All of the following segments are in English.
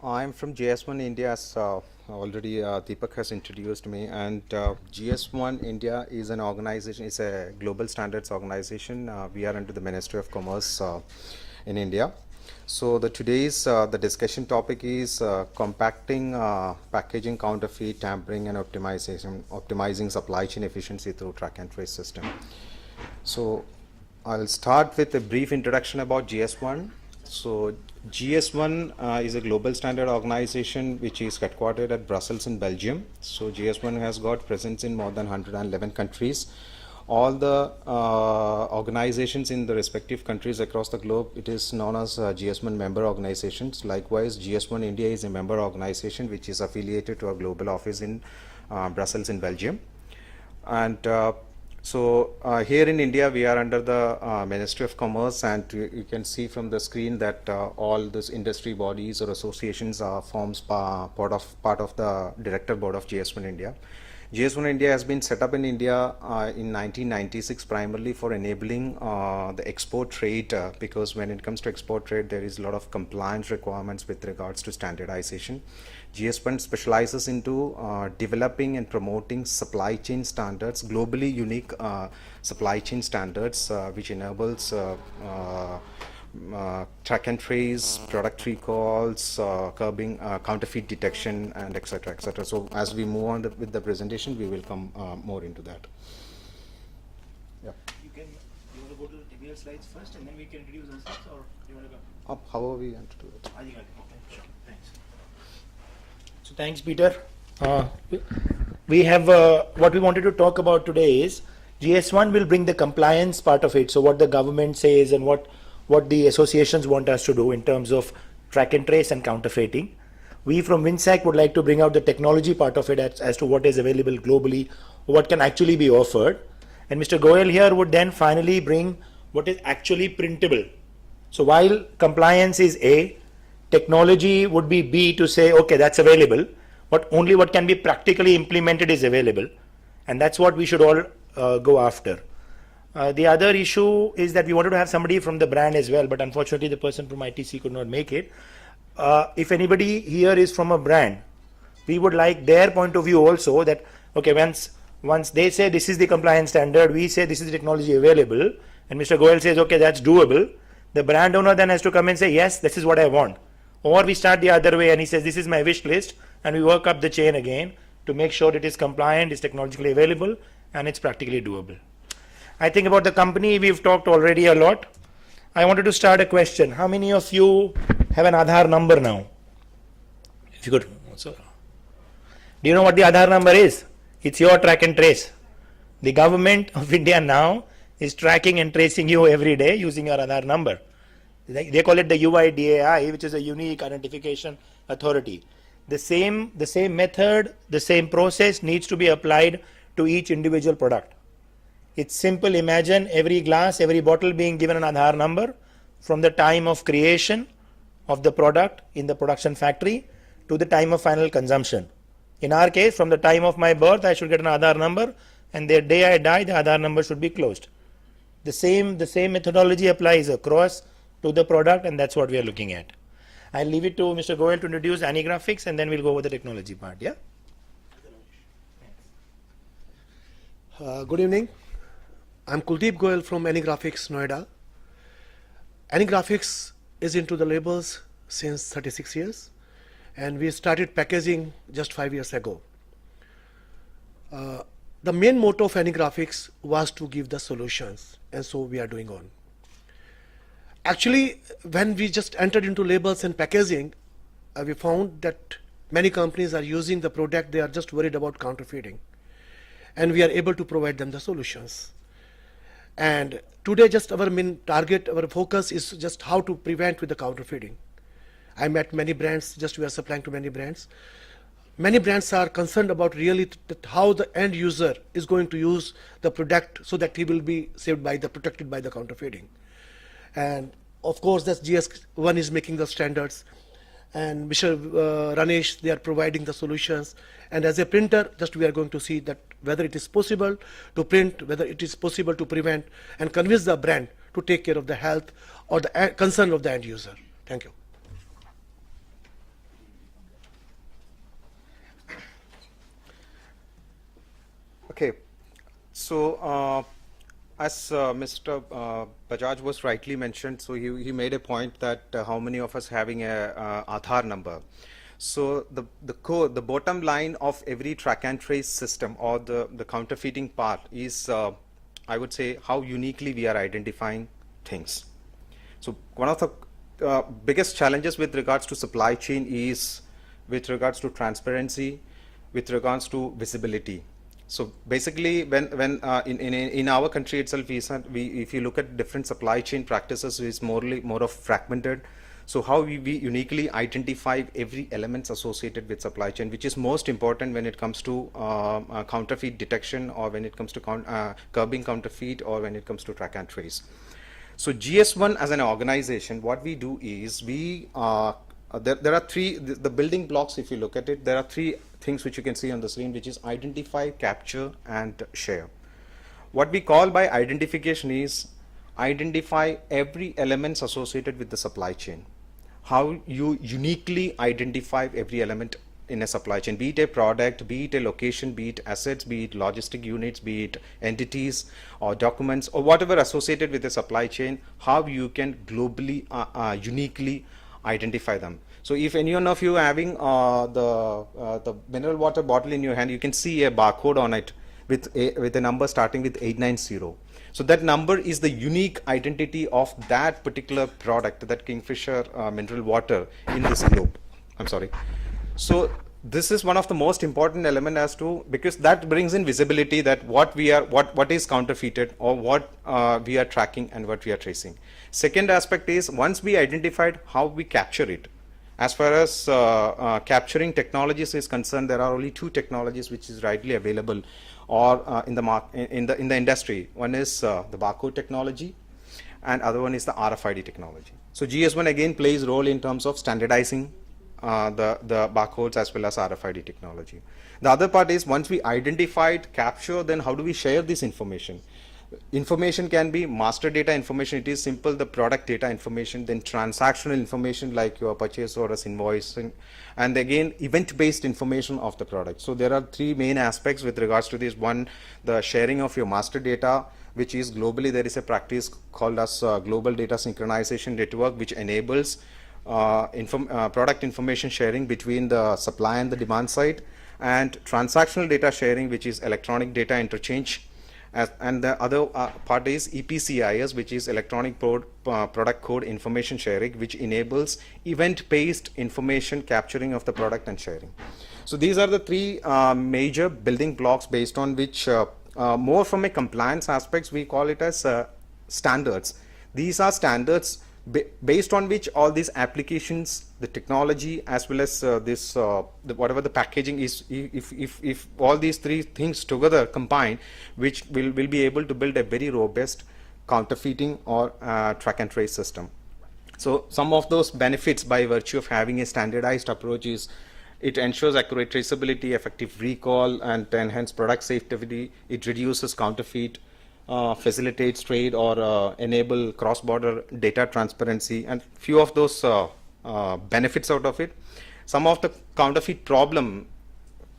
I'm from GS1 India, as already Deepak has introduced me. And GS1 India is an organization, it's a global standards organization. We are under the Ministry of Commerce in India. So the discussion topic is compacting packaging, counterfeit, tampering, and optimizing supply chain efficiency through track and trace system. So I'll start with a brief introduction about GS1. So GS1 is a global standard organization which is headquartered at Brussels in Belgium. So GS1 has got presence in more than 111 countries. All the organizations in the respective countries across the globe, it is known as GS1 member organizations. Likewise, GS1 India is a member organization which is affiliated to a global office in Brussels in Belgium. And here in India, we are under the Ministry of Commerce, and you can see from the screen that all these industry bodies or associations forms part of the director board of GS1 India. GS1 India has been set up in India in 1996 primarily for enabling the export trade, because when it comes to export trade, there is a lot of compliance requirements with regards to standardization. GS1 specializes into developing and promoting supply chain standards, globally unique supply chain standards, which enables track and trace, product recalls, curbing counterfeit detection, and etc. etc. So as we move on with the presentation, we will come more into that. Yeah. You want to go to the technical slides first, and then we can introduce ourselves, or do you want to go? Up, however we want to do it. Okay, sure. Thanks. So thanks, Peter. We have what we wanted to talk about today is GS1 will bring the compliance part of it. So what the government says and what the associations want us to do in terms of track and trace and counterfeiting. We from WinSec would like to bring out the technology part of it as to what is available globally, what can actually be offered. And Mr. Goyal here would then finally bring what is actually printable. So while compliance is A, technology would be B, to say, okay, that's available, but only what can be practically implemented is available. And that's what we should all go after. The other issue is that we wanted to have somebody from the brand as well, but unfortunately the person from ITC could not make it. If anybody here is from a brand, we would like their point of view also, that okay, once they say this is the compliance standard, we say this is the technology available, and Mr. Goyal says okay, that's doable, the brand owner then has to come and say yes, this is what I want. Or we start the other way and he says this is my wish list, and we work up the chain again to make sure it is compliant, is technologically available, and it's practically doable. I think about the company we've talked already a lot. I wanted to start a question. How many of you have an Aadhaar number now? If you could. Do you know what the Aadhaar number is? It's your track and trace. The government of India now is tracking and tracing you every day using your Aadhaar number. They call it the UIDAI, which is a Unique Identification Authority. The same method, the same process needs to be applied to each individual product. It's simple. Imagine every glass, every bottle being given an Aadhaar number from the time of creation of the product in the production factory to the time of final consumption. In our case, from the time of my birth, I should get an Aadhaar number, and the day I die, the Aadhaar number should be closed. The same methodology applies across to the product, and that's what we are looking at. I'll leave it to Mr. Goyal to introduce AnyGraphics, and then we'll go over the technology part. Yeah. Good evening. I'm Kuldeep Goyal from AnyGraphics, Noida. AnyGraphics is into the labels since 36 years, and we started packaging just 5 years ago. The main motto of AnyGraphics was to give the solutions, and so we are doing on. Actually, when we just entered into labels and packaging, we found that many companies are using the product, they are just worried about counterfeiting, and we are able to provide them the solutions. And today just our main target, our focus is just how to prevent with the counterfeiting. I met many brands, just we are supplying to many brands. Many brands are concerned about really how the end user is going to use the product so that he will be protected by the counterfeiting. And of course, that's GS1 is making the standards, and Mr. Ranesh, they are providing the solutions. And as a printer, just we are going to see that whether it is possible to print, whether it is possible to prevent, and convince the brand to take care of the health or the concern of the end user. Thank you. Okay, so as Mr. Bajaj was rightly mentioned, so he made a point that how many of us having a Aadhaar number. So the bottom line of every track and trace system or the counterfeiting part is I would say how uniquely we are identifying things. So one of the biggest challenges with regards to supply chain is with regards to transparency, with regards to visibility. So basically, when in our country itself, if you look at different supply chain practices, is more of fragmented. So how we uniquely identify every elements associated with supply chain, which is most important when it comes to counterfeit detection, or when it comes to curbing counterfeit, or when it comes to track and trace. So GS1 as an organization, what we do is there are three, the building blocks, if you look at it, there are three things which you can see on the screen, which is identify, capture, and share. What we call by identification is identify every elements associated with the supply chain. How you uniquely identify every element in a supply chain, be it a product, be it a location, be it assets, be it logistic units, be it entities or documents or whatever associated with the supply chain, how you can globally uniquely identify them. So if any one of you having the mineral water bottle in your hand, you can see a barcode on it with a number starting with 890. So that number is the unique identity of that particular product, that Kingfisher mineral water in this globe. I'm sorry. So this is one of the most important element as to, because that brings in visibility that what is counterfeited, or what we are tracking and what we are tracing. Second aspect is, once we identified, how we capture it. As far as capturing technologies is concerned, there are only two technologies which is widely available or in the industry. One is the barcode technology, and other one is the RFID technology. So GS1 again plays role in terms of standardizing the barcodes as well as RFID technology. The other part is, once we identified, capture, then how do we share this information? Information can be master data information, it is simple, the product data information, then transactional information like your purchase orders, invoicing, and again event based information of the product. So there are three main aspects with regards to this. One, the sharing of your master data, which is globally there is a practice called as global data synchronization network, which enables product information sharing between the supply and the demand side, and transactional data sharing, which is electronic data interchange. And the other part is EPCIS, which is electronic product code information sharing, which enables event-based information capturing of the product and sharing. So these are the three major building blocks based on which, more from a compliance aspects, we call it as standards. These are standards based on which all these applications, the technology, as well as whatever the packaging is, if all these three things together combine, which will be able to build a very robust counterfeiting or track and trace system. So some of those benefits by virtue of having a standardized approach is, it ensures accurate traceability, effective recall, and enhance product safety. It reduces counterfeit, facilitates trade, or enable cross-border data transparency, and few of those benefits out of it. Some of the counterfeit problem,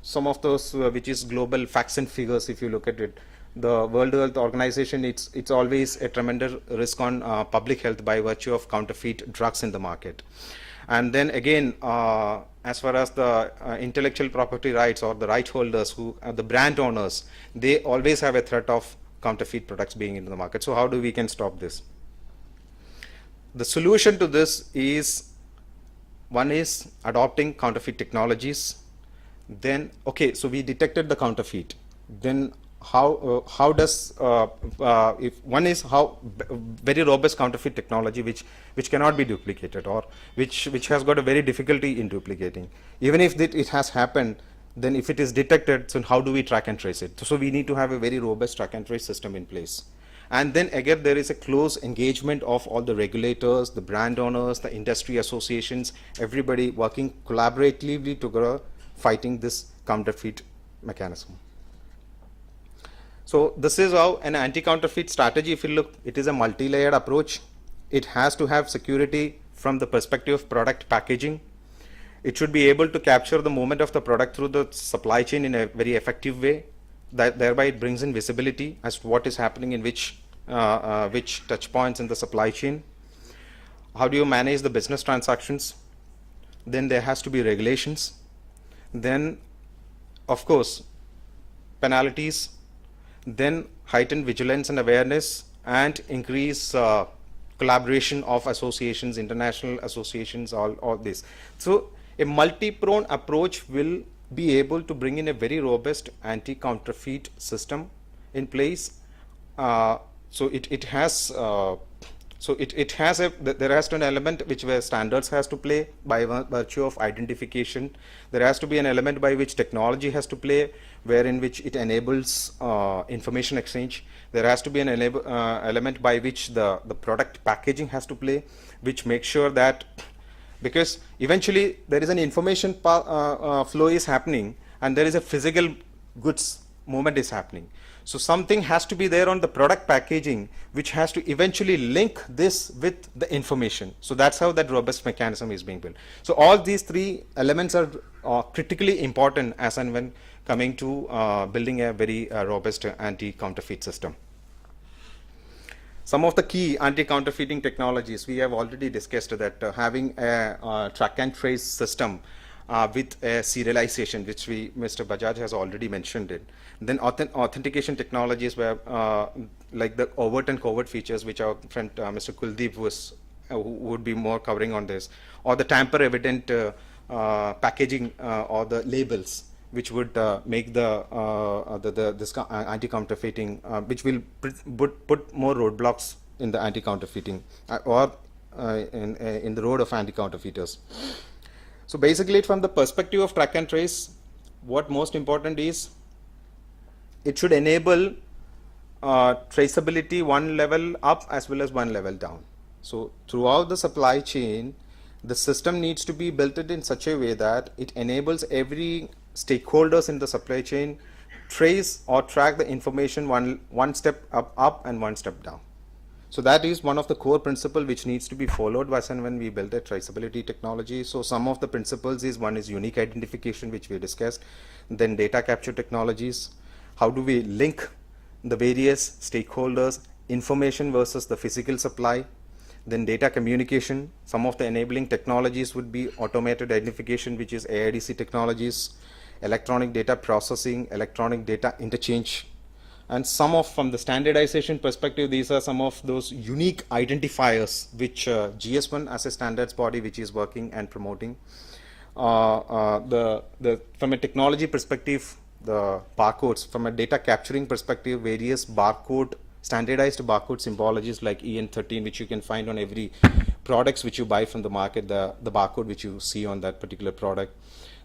some of those which is global facts and figures, if you look at it, the World Health Organization, it's always a tremendous risk on public health by virtue of counterfeit drugs in the market. And then again, as far as the intellectual property rights, or the right holders, who are the brand owners, they always have a threat of counterfeit products being into the market. So how do we can stop this? The solution to this is, one is adopting counterfeit technologies. Then, okay, so we detected the counterfeit. Then how does if one is how very robust counterfeit technology which cannot be duplicated, or which has got a very difficulty in duplicating. Even if it has happened, then if it is detected, so how do we track and trace it? So we need to have a very robust track and trace system in place. And then again, there is a close engagement of all the regulators, the brand owners, the industry associations, everybody working collaboratively together, fighting this counterfeit mechanism. So this is how an anti-counterfeit strategy, if you look, it is a multi-layered approach. It has to have security from the perspective of product packaging. It should be able to capture the movement of the product through the supply chain in a very effective way. that thereby it brings in visibility as to what is happening in which touch points in the supply chain. How do you manage the business transactions? Then there has to be regulations. Then, of course, penalties. Then heightened vigilance and awareness, and increase collaboration of associations, international associations, all this. So a multi-pronged approach will be able to bring in a very robust anti-counterfeit system in place. So it has there has to be an element which where standards has to play by virtue of identification. There has to be an element by which technology has to play, wherein which it enables information exchange. There has to be an element by which the product packaging has to play, which makes sure that, because eventually there is an information flow is happening and there is a physical goods movement is happening. So something has to be there on the product packaging which has to eventually link this with the information. So that's how that robust mechanism is being built. So all these three elements are critically important as and when coming to building a very robust anti-counterfeit system. Some of the key anti-counterfeiting technologies we have already discussed, that having a track and trace system with a serialization, which Mr. Bajaj has already mentioned it. Then authentication technologies, where like the overt and covert features, which our friend Mr. Kuldeep would be more covering on this, or the tamper evident packaging or the labels, which would make this anti-counterfeiting, which will put more roadblocks in the anti-counterfeiting or in the road of anti-counterfeiters. So basically, from the perspective of track and trace, what most important is, it should enable traceability one level up as well as one level down. So throughout the supply chain, the system needs to be built in such a way that it enables every stakeholders in the supply chain trace or track the information one step up and one step down. So that is one of the core principles which needs to be followed when we build a traceability technology. So some of the principles is, one is unique identification, which we discussed, then data capture technologies. How do we link the various stakeholders, information versus the physical supply, then data communication. Some of the enabling technologies would be automated identification, which is AIDC technologies, electronic data processing, electronic data interchange. And from the standardization perspective, these are some of those unique identifiers which GS1 as a standards body which is working and promoting. From a technology perspective, the barcodes, from a data capturing perspective, various standardized barcode symbologies like EN13, which you can find on every products which you buy from the market, the barcode which you see on that particular product.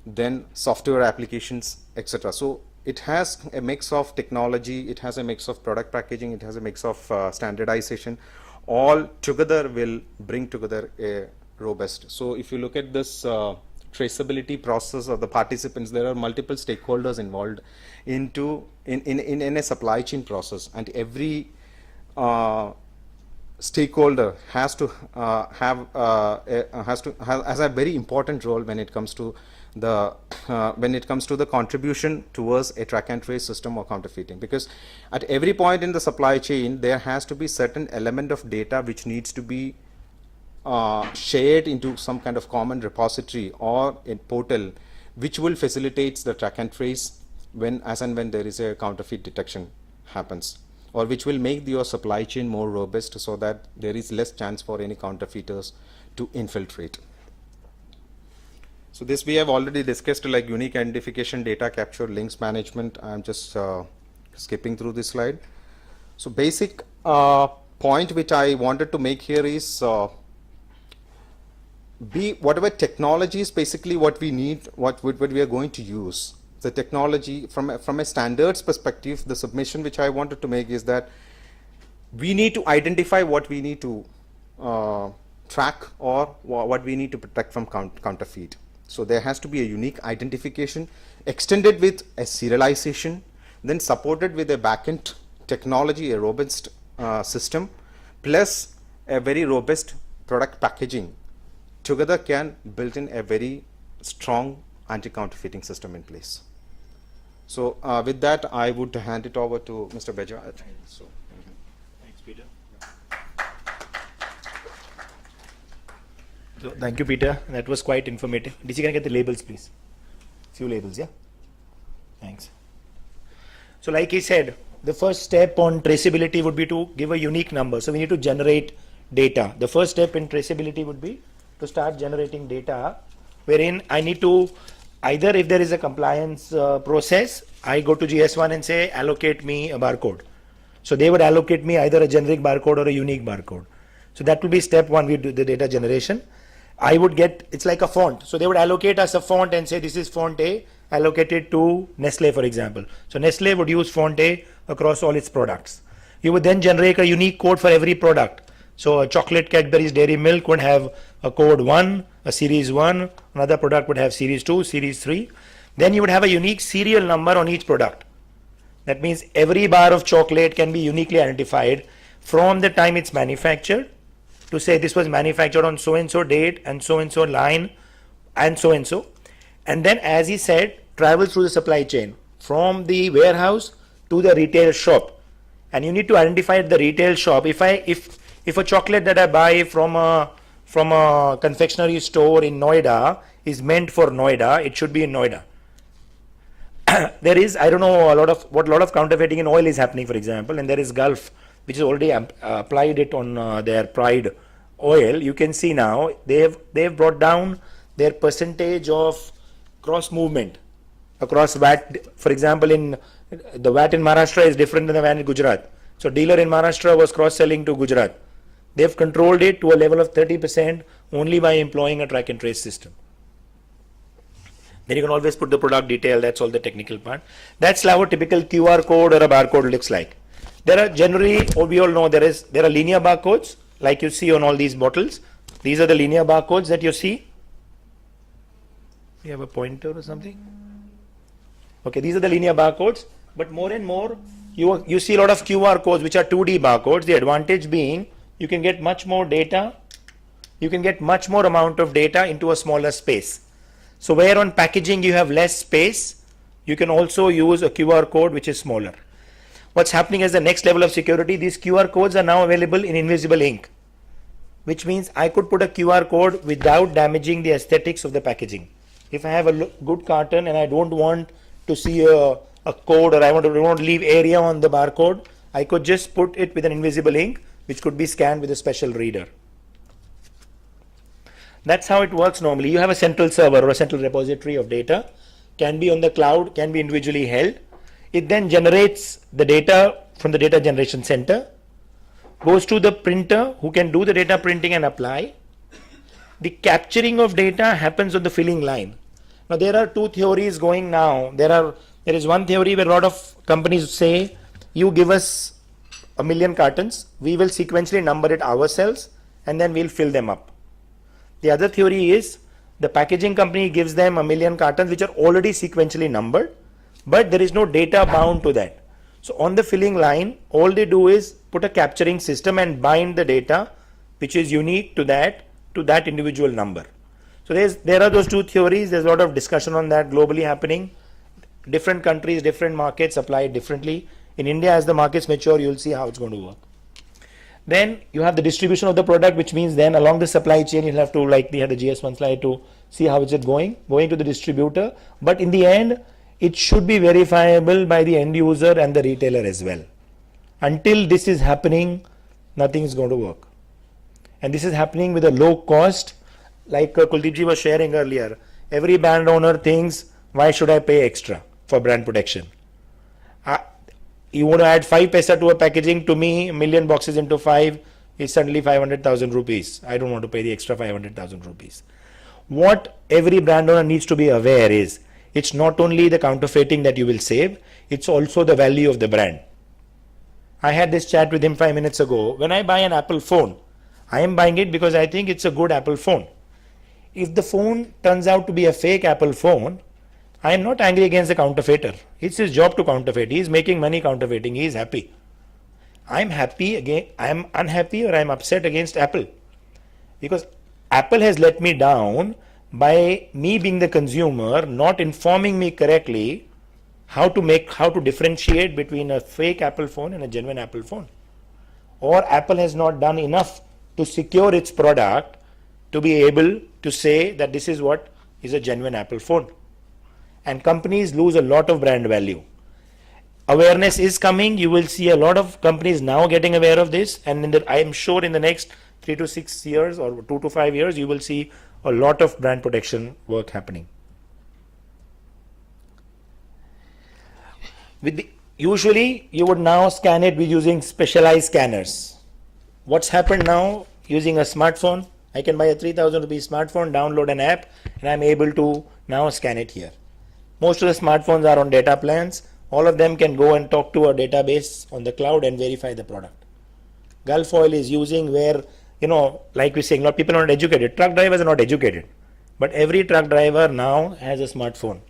Then software applications, etc. So it has a mix of technology, it has a mix of product packaging, it has a mix of standardization. All together will bring together a robust. So if you look at this traceability process of the participants, there are multiple stakeholders involved in a supply chain process, and every stakeholder has a very important role when it comes to the contribution towards a track and trace system or counterfeiting, because at every point in the supply chain there has to be certain element of data which needs to be shared into some kind of common repository or a portal which will facilitate the track and trace as and when there is a counterfeit detection happens, or which will make your supply chain more robust so that there is less chance for any counterfeiters to infiltrate. So this we have already discussed, like unique identification, data capture, links management. I'm just skipping through this slide. So basic point which I wanted to make here is whatever technologies basically what we need, what we are going to use. The technology from a standards perspective, the submission which I wanted to make is that we need to identify what we need to track or what we need to protect from counterfeit. So there has to be a unique identification extended with a serialization, then supported with a backend technology, a robust system, plus a very robust product packaging. Together can build in a very strong anti-counterfeiting system in place. So with that, I would hand it over to Mr. Bajaj. So, Thanks, Peter. So, thank you, Peter. That was quite informative. DC, can I get the labels, please? Few labels, yeah? Thanks. So, like he said, the first step on traceability would be to give a unique number. So, we need to generate data. The first step in traceability would be to start generating data, wherein I need to either, if there is a compliance process, I go to GS1 and say, allocate me a barcode. So they would allocate me either a generic barcode or a unique barcode. So that will be step one, we do the data generation. I would get, it's like a font. So they would allocate us a font and say, this is font A, allocated to Nestle, for example. So Nestle would use font A across all its products. You would then generate a unique code for every product. So a chocolate Cadbury's Dairy Milk would have a code 1, a series 1, another product would have series 2, series 3. Then you would have a unique serial number on each product. That means every bar of chocolate can be uniquely identified from the time it's manufactured to say this was manufactured on so and so date and so line and so. And then, as he said, travel through the supply chain from the warehouse to the retail shop. And you need to identify the retail shop. If a chocolate that I buy from a confectionery store in Noida is meant for Noida, it should be in Noida. There is, I don't know, a lot of counterfeiting in oil is happening, for example, and there is Gulf, which has already applied it on their Pride oil. You can see now they've brought down their percentage of cross movement across VAT. For example, in the VAT in Maharashtra is different than the VAT in Gujarat. So dealer in Maharashtra was cross selling to Gujarat. They've controlled it to a level of 30% only by employing a track and trace system. Then you can always put the product detail, that's all the technical part. That's how a typical QR code or a barcode looks like. There are generally, we all know there are linear barcodes like you see on all these bottles. These are the linear barcodes that you see. You have a pointer or something? Okay, these are the linear barcodes, but more and more you see a lot of QR codes which are 2D barcodes. The advantage being you can get much more data, you can get much more amount of data into a smaller space. So where on packaging you have less space, you can also use a QR code which is smaller. What's happening as the next level of security, these QR codes are now available in invisible ink, which means I could put a QR code without damaging the aesthetics of the packaging. If I have a good carton and I don't want to see a code, or I want to leave area on the barcode, I could just put it with an invisible ink which could be scanned with a special reader. That's how it works normally. You have a central server or a central repository of data, can be on the cloud, can be individually held. It then generates the data from the data generation center, goes to the printer who can do the data printing and apply. The capturing of data happens on the filling line. Now there are two theories going now. There is one theory where a lot of companies say, you give us 1 million cartons, we will sequentially number it ourselves and then we'll fill them up. The other theory is the packaging company gives them 1 million cartons which are already sequentially numbered, but there is no data bound to that. So on the filling line, all they do is put a capturing system and bind the data which is unique to that individual number. So there are those two theories. There's a lot of discussion on that globally happening. Different countries, different markets apply it differently. In India, as the markets mature, you'll see how it's going to work. Then you have the distribution of the product, which means then along the supply chain, you'll have to, like we had the GS1 slide, to see how is it going to the distributor. But in the end, it should be verifiable by the end user and the retailer as well. Until this is happening, nothing is going to work. And this is happening with a low cost, like Kuldeepji was sharing earlier. Every brand owner thinks, why should I pay extra for brand protection? You want to add 5 paisa to a packaging, to me, 1 million boxes into 5 is suddenly 500,000 rupees. I don't want to pay the extra 500,000 rupees. What every brand owner needs to be aware is, it's not only the counterfeiting that you will save, it's also the value of the brand. I had this chat with him 5 minutes ago. When I buy an Apple phone, I am buying it because I think it's a good Apple phone. If the phone turns out to be a fake Apple phone, I am not angry against the counterfeiter. It's his job to counterfeit. He is making money counterfeiting. He is happy. I am unhappy or I am upset against Apple, because Apple has let me down by me being the consumer, not informing me correctly how to differentiate between a fake Apple phone and a genuine Apple phone. Or Apple has not done enough to secure its product to be able to say that this is what is a genuine Apple phone. And companies lose a lot of brand value. Awareness is coming. You will see a lot of companies now getting aware of this, and I am sure in the next 3 to 6 years or 2 to 5 years, you will see a lot of brand protection work happening. Usually, you would now scan it with using specialized scanners. What's happened now, using a smartphone, I can buy a 3,000 rupees smartphone, download an app, and I'm able to now scan it here. Most of the smartphones are on data plans. All of them can go and talk to a database on the cloud and verify the product. Gulf Oil is using where, like we're saying, a lot of people are not educated. Truck drivers are not educated. But every truck driver now has a smartphone.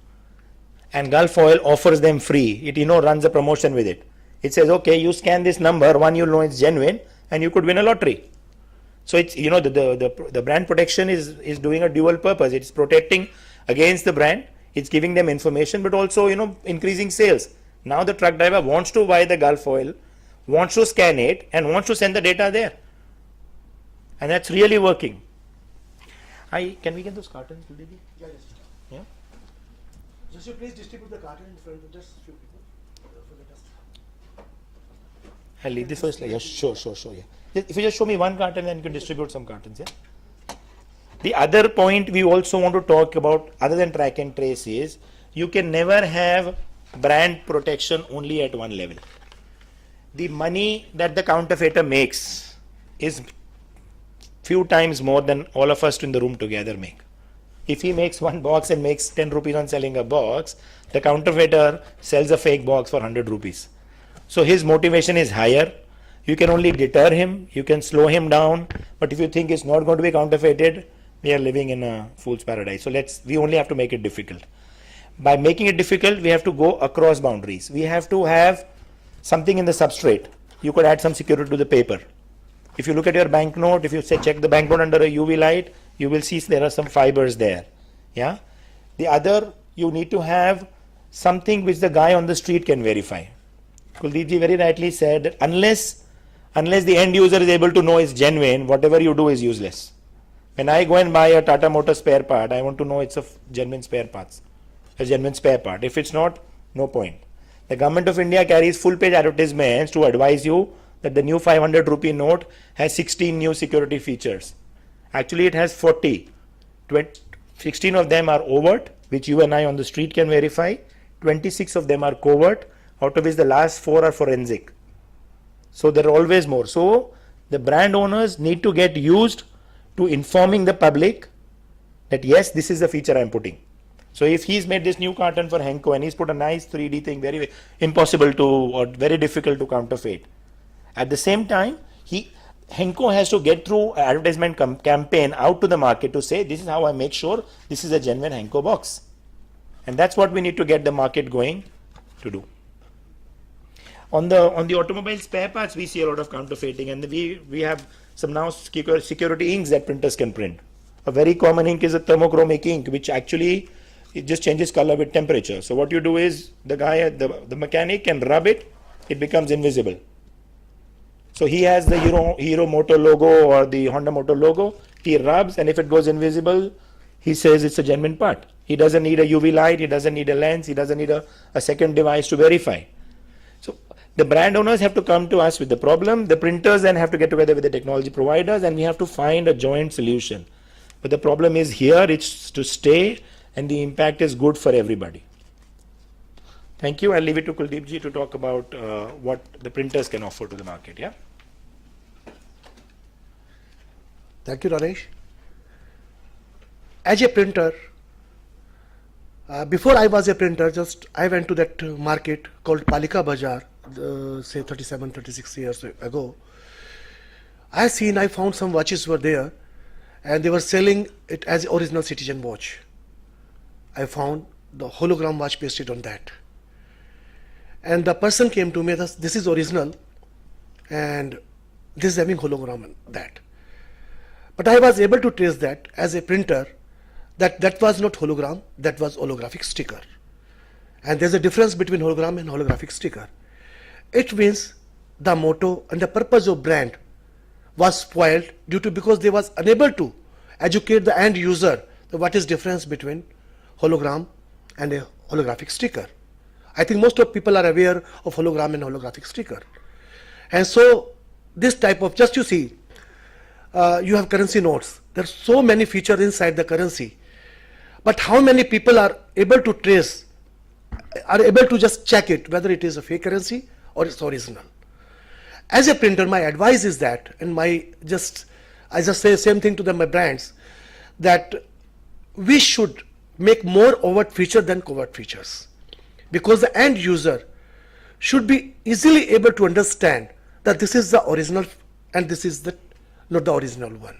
And Gulf Oil offers them free. It, runs a promotion with it. It says, okay, you scan this number, one, you'll know it's genuine, and you could win a lottery. So it's, the brand protection is doing a dual purpose. It's protecting against the brand. It's giving them information, but also, increasing sales. Now the truck driver wants to buy the Gulf Oil, wants to scan it, and wants to send the data there. And that's really working. Can we get those cartons? Will they be? Yeah, yes. Yeah. Just you please distribute the carton in front of just few people for the test. I'll leave this first. Yeah, sure. Yeah. If you just show me one carton, then you can distribute some cartons. Yeah. The other point we also want to talk about, other than track and trace, is you can never have brand protection only at one level. The money that the counterfeiter makes is few times more than all of us in the room together make. If he makes one box and makes 10 rupees on selling a box, the counterfeiter sells a fake box for 100 rupees. So his motivation is higher. You can only deter him, you can slow him down, but if you think it's not going to be counterfeited, we are living in a fool's paradise. So we only have to make it difficult. By making it difficult, we have to go across boundaries. We have to have something in the substrate. You could add some security to the paper. If you look at your banknote, if you say check the banknote under a UV light, you will see there are some fibers there. Yeah. The other, you need to have something which the guy on the street can verify. Kuldeep ji very rightly said that unless the end user is able to know it's genuine, whatever you do is useless. When I go and buy a Tata Motor spare part, I want to know it's a genuine spare part. If it's not, no point. The government of India carries full page advertisements to advise you that the new 500 rupee note has 16 new security features. Actually, it has 40. 16 of them are overt, which you and I on the street can verify. 26 of them are covert, out of which the last 4 are forensic. So there are always more. So the brand owners need to get used to informing the public that yes, this is the feature I'm putting. So if he's made this new carton for Henko and he's put a nice 3D thing, very impossible to or very difficult to counterfeit. At the same time, Henko has to get through an advertisement campaign out to the market to say this is how I make sure this is a genuine Henko box. And that's what we need to get the market going to do. On the automobile spare parts, we see a lot of counterfeiting, and we have some now security inks that printers can print. A very common ink is a thermochromic ink, which actually it just changes color with temperature. So what you do is the mechanic can rub it, it becomes invisible. So he has the Hero Motor logo or the Honda Motor logo. He rubs, and if it goes invisible, he says it's a genuine part. He doesn't need a UV light, he doesn't need a lens, he doesn't need a second device to verify. So the brand owners have to come to us with the problem. The printers then have to get together with the technology providers, and we have to find a joint solution. But the problem is here, it's to stay, and the impact is good for everybody. Thank you. I'll leave it to Kuldeep ji to talk about what the printers can offer to the market. Yeah. Thank you, Ranesh. As a printer, before I was a printer, I went to that market called Palika Bazaar, say 37, 36 years ago. I found some watches were there, and they were selling it as original Citizen watch. I found the hologram watch pasted on that. And the person came to me, this is original, and this is having hologram on that. But I was able to trace that as a printer, that was not hologram, that was holographic sticker. And there's a difference between hologram and holographic sticker. It means the motto and the purpose of brand was spoiled due to because they was unable to educate the end user the what is difference between hologram and a holographic sticker. I think most of people are aware of hologram and holographic sticker. And so this type of, just you see, you have currency notes. There are so many features inside the currency. But how many people are able to trace, are able to just check it, whether it is a fake currency or it's original? As a printer, my advice is that, and I just say the same thing to my brands, that we should make more overt feature than covert features. Because the end user should be easily able to understand that this is the original and this is not the original one.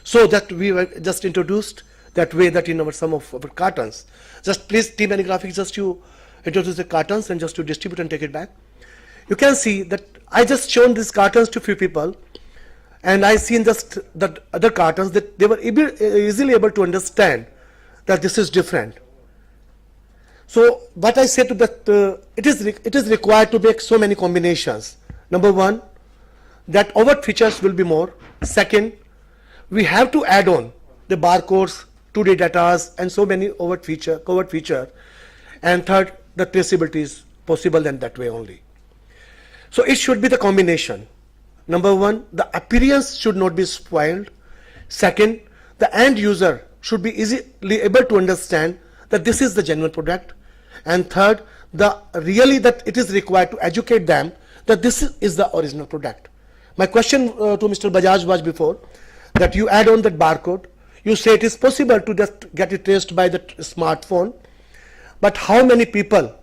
So that we were just introduced that way that in some of our cartons. Just please, Team Any Graphics, just to introduce the cartons and just to distribute and take it back. You can see that I just shown these cartons to few people, and I seen just the other cartons that they were easily able to understand that this is different. So what I say to that, it is required to make so many combinations. Number one, that overt features will be more. Second, we have to add on the barcodes, 2D datas, and so many covert feature. And third, the traceability is possible in that way only. So it should be the combination. Number one, the appearance should not be spoiled. Second, the end user should be easily able to understand that this is the genuine product. And third, really that it is required to educate them that this is the original product. My question to Mr. Bajaj was before that you add on that barcode. You say it is possible to just get it traced by the smartphone, but how many people,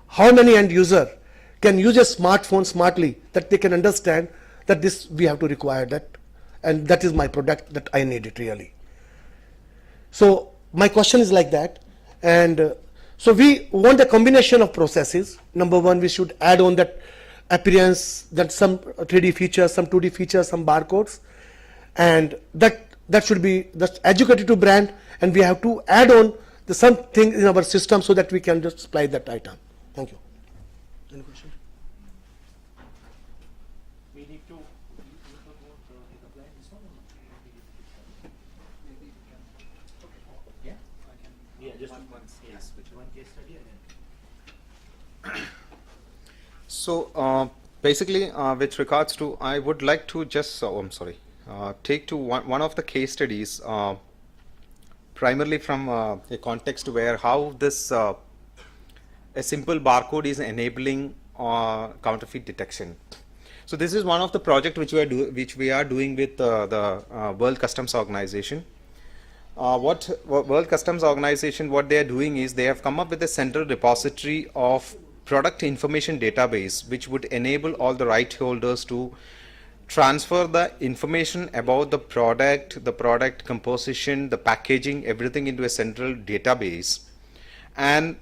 how many end user can use a smartphone smartly that they can understand that this we have to require that, and that is my product that I need it really. So my question is like that, and so we want a combination of processes. Number one, we should add on that appearance, that some 3D features, some 2D features, some barcodes, and that should be just educated to brand, and we have to add on something in our system so that we can just supply that item. Thank you. Any question? We need to just one case study again. So basically, with regards to, I would like to just, take to one of the case studies, primarily from a context where how this a simple barcode is enabling counterfeit detection. So this is one of the project which we are doing with the World Customs Organization. What World Customs Organization, what they are doing is they have come up with a central repository of product information database which would enable all the right holders to transfer the information about the product composition, the packaging, everything into a central database, and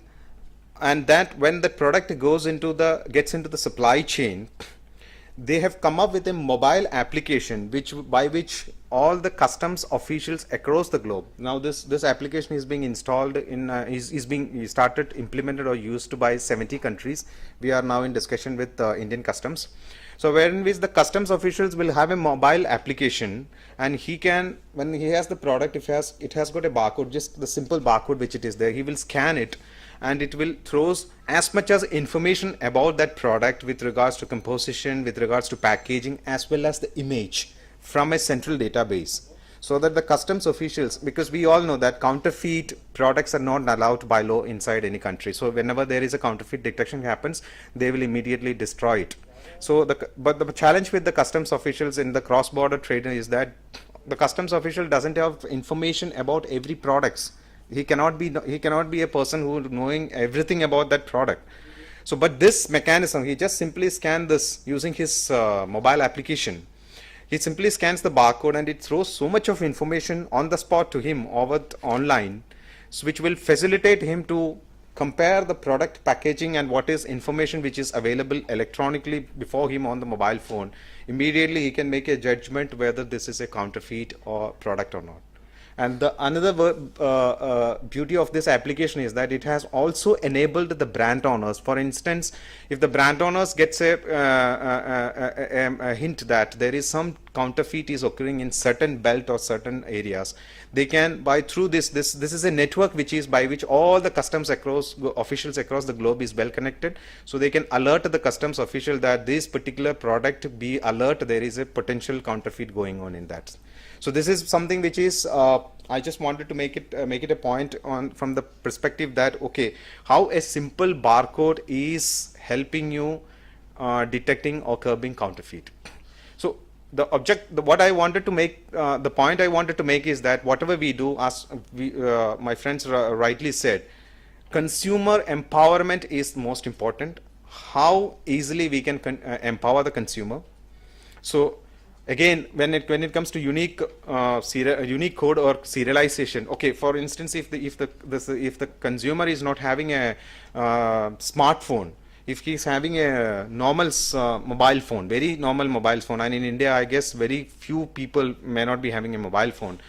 that when the product gets into the supply chain, they have come up with a mobile application by which all the customs officials across the globe. Now this application is being installed in is being started, implemented or used by 70 countries. We are now in discussion with Indian Customs. So wherein which the customs officials will have a mobile application, and he can, when he has the product, if it has got a barcode, just the simple barcode which it is there, he will scan it, and it will throws as much as information about that product with regards to composition, with regards to packaging, as well as the image from a central database, so that the customs officials, because we all know that counterfeit products are not allowed by law inside any country. So whenever there is a counterfeit detection happens, they will immediately destroy it. So but the challenge with the customs officials in the cross-border trade is that the customs official doesn't have information about every products. He cannot be a person who knowing everything about that product. So but this mechanism, he just simply scan this using his mobile application. He simply scans the barcode, and it throws so much of information on the spot to him over online, so which will facilitate him to compare the product packaging and what is information which is available electronically before him on the mobile phone. Immediately he can make a judgment whether this is a counterfeit or product or not. And the another beauty of this application is that it has also enabled the brand owners. For instance, if the brand owners gets a hint that there is some counterfeit is occurring in certain belt or certain areas, they can by through this is a network which is by which all the customs officials across the globe is well connected, so they can alert the customs official that this particular product, be alert, there is a potential counterfeit going on in that. So this is something which is I just wanted to make it a point on from the perspective that okay, how a simple barcode is helping you detecting or curbing counterfeit. So the what I wanted to make, the point I wanted to make is that whatever we do, as my friends rightly said, consumer empowerment is most important. How easily we can empower the consumer. So again, when it comes to unique unique code or serialization, okay, for instance, if the consumer is not having a smartphone, if he's having a normal mobile phone, very normal mobile phone, and in India I guess very few people may not be having a mobile phone,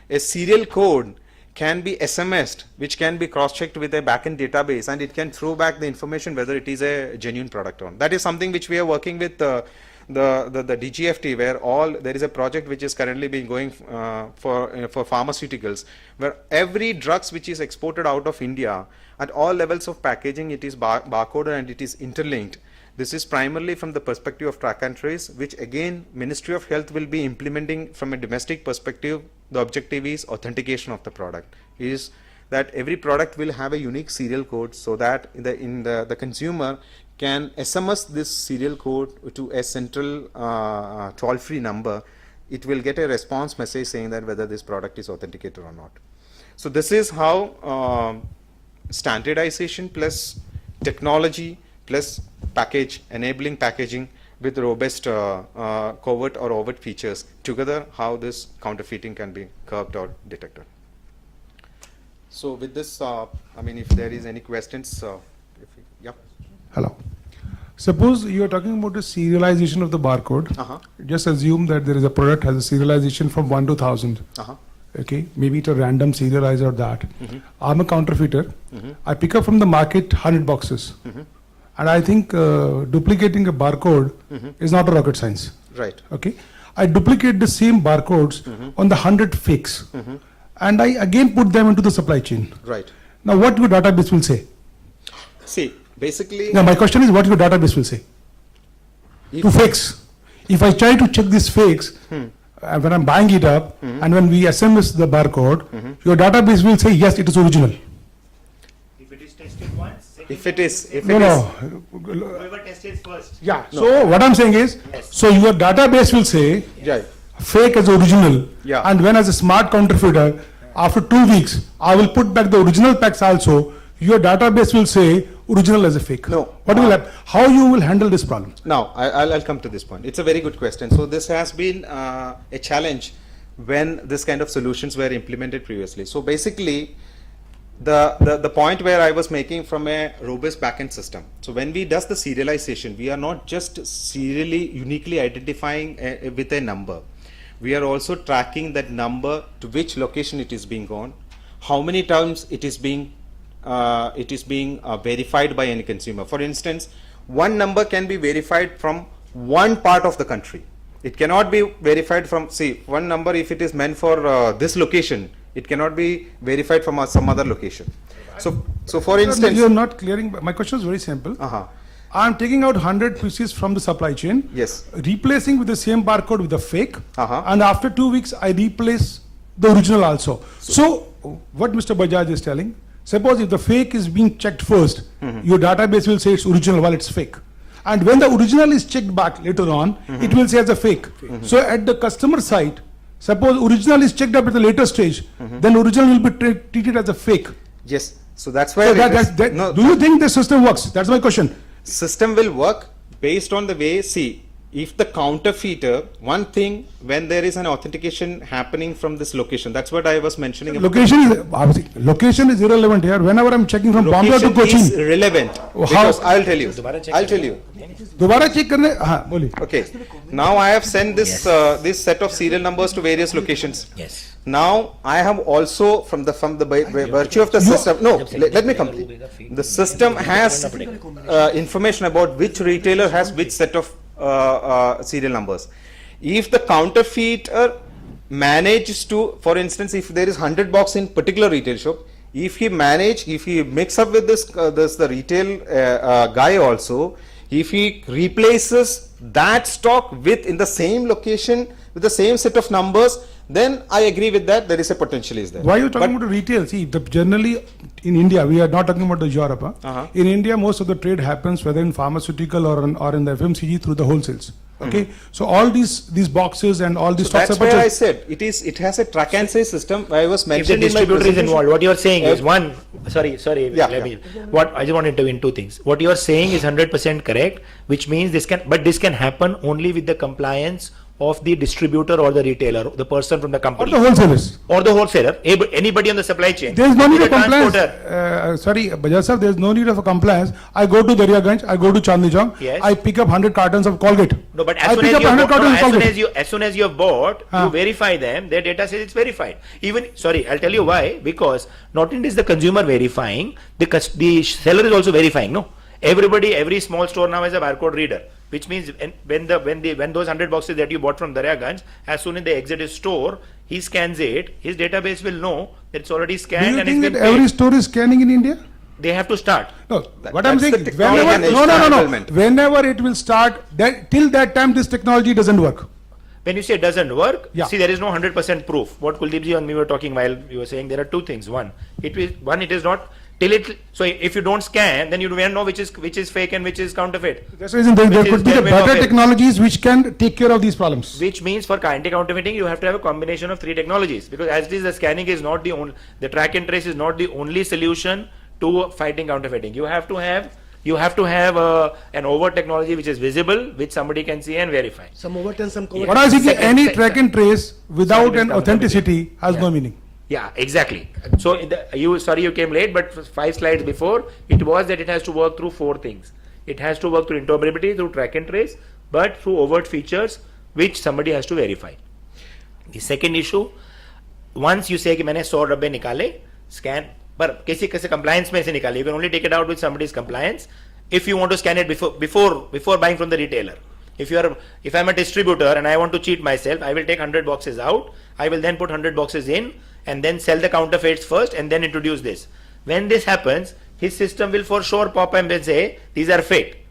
a serial code can be SMSed, which can be cross-checked with a backend database, and it can throw back the information whether it is a genuine product or not. That is something which we are working with the DGFT, where there is a project which is currently being going for pharmaceuticals, where every drugs which is exported out of India at all levels of packaging, it is barcoded and it is interlinked. This is primarily from the perspective of track and trace, which again Ministry of Health will be implementing from a domestic perspective. The objective is authentication of the product, is that every product will have a unique serial code, so that the consumer can SMS this serial code to a central toll-free number. It will get a response message saying that whether this product is authenticated or not. So this is how standardization plus technology plus enabling packaging with robust covert or overt features together, how this counterfeiting can be curbed or detected. So with this, I mean, if there is any questions, yeah. Hello. Suppose you are talking about the serialization of the barcode. Just assume that there is a product has a serialization from 1 to 1000. Okay, maybe it's a random serializer or that. I'm a counterfeiter. I pick up from the market 100 boxes. And I think duplicating a barcode is not a rocket science. Right. Okay. I duplicate the same barcodes on the 100 fakes. And I again put them into the supply chain. Right. Now what your database will say? See, basically. Now my question is, what your database will say? To fakes. If I try to check these fakes, when I'm buying it up, and when we SMS the barcode, your database will say, yes, it is original. If it is tested once, Whoever tested first. Yeah. No. So what I'm saying is, so your database will say, yeah, fake as original. Yeah. And when as a smart counterfeiter, after 2 weeks, I will put back the original packs also. Your database will say original as a fake. No. What will happen? How you will handle this problem? Now, I'll come to this point. It's a very good question. So this has been a challenge when this kind of solutions were implemented previously. So basically, the point where I was making from a robust backend system. So when we does the serialization, we are not just serially uniquely identifying with a number. We are also tracking that number to which location it is being gone, how many times it is being verified by any consumer. For instance, one number can be verified from one part of the country. It cannot be verified from, see, one number, if it is meant for this location, it cannot be verified from some other location. So for instance, you're not clearing. My question is very simple. I'm taking out 100 pieces from the supply chain. Yes. Replacing with the same barcode with a fake. Uh-huh. And after 2 weeks, I replace the original also. So what Mr. Bajaj is telling, suppose if the fake is being checked first, your database will say it's original while it's fake. And when the original is checked back later on, it will say as a fake. So at the customer side, suppose original is checked up at the later stage, then original will be treated as a fake. Yes. So that's where. No, do you think the system works? That's my question. System will work based on the way, see, if the counterfeiter, one thing, when there is an authentication happening from this location, that's what I was mentioning. about- Location is irrelevant here. Whenever I'm checking from Bombay to Location is Cochin, relevant, How- because I'll tell you, I'll tell you. दोबारा check करने, हाँ बोलिए. Okay, now I have sent this, this set of serial numbers to various locations. Yes. Now, I have also, from the virtue of the system, no, let me complete. The system has information about which retailer has which set of serial numbers. If the counterfeiter manages to, for instance, if there is 100 box in particular retail shop, if he mix up with the retail guy also, if he replaces that stock with in the same location with the same set of numbers, then I agree with that, there is a potential is there. Why are you talking But- about retail? See, generally in India, we are not talking about the Europe. Huh? Uh-huh. In India, most of the trade happens whether in pharmaceutical or in the FMCG through the wholesales. Okay, so all these boxes and all these stocks That's are why I purchased. said, it has a track and trace system, I was If the mentioning in my distributor is presentation. involved, what you are saying is Uh, one, sorry, Yeah, let yeah. me, what, I just want to intervene two things. What you are saying is 100% correct, which means this can happen only with the compliance of the distributor or the retailer, the person from the Or company. the wholesalers. Or the wholesaler, anybody on the supply chain. There is no need The of compliance. transporter. Sorry, Bajaj sir, there is no need of a compliance. I go to Daryaganj, I go to Chandni Chowk, Yes. I pick up 100 cartons of Colgate. No, but I as soon pick as up you, 100 cartons of Colgate. as soon as you have bought, Ah. you verify them, their data says it's verified. Even, sorry, I'll tell you why, because not only is the consumer verifying, the seller is also verifying, no? Every small store now has a barcode reader, which means when those 100 boxes that you bought from Daryaganj, as soon as they exit his store, he scans it, his database will know that it's already Do scanned you and think it's that been every paid. store is scanning in India? They have to start. No, what I'm that's the saying, technology whenever, and no, enablement. whenever it will start, till that time this technology doesn't work. When you say it doesn't work, Yeah. see, there is no 100% proof. What Kuldeepji and me were talking while we were saying, there are two things. One, it is not till it. So if you don't scan, then you don't know which is fake and which is counterfeit. That's the reason there Which could is be the genuine or better fake. technologies which can take care of these problems. Which means for anti-counterfeiting, you have to have a combination of three technologies. Because as it is, the scanning is not the only, the track and trace is not the only solution to fighting counterfeiting. You have to have an overt technology which is visible, which somebody can see and verify. Some overt and some covert. What I was thinking, Second- any second- track and trace without Sorry, an Mr. authenticity has no Yeah. meaning. Yeah, exactly. So you came late, but 5 slides before, it was that it has to work through 4 things. It has to work through interoperability, through track and trace, but through overt features, which somebody has to verify. The second issue, once you say कि मैंने 100 डब्बे निकाले, scan, पर किसी compliance में से निकाले, you can only take it out with somebody's compliance if you want to scan it before buying from the retailer. If I'm a distributor and I want to cheat myself, I will take 100 boxes out, I will then put 100 boxes in and then sell the counterfeits first and then introduce this. When this happens, his system will for sure pop up and say, these are fake,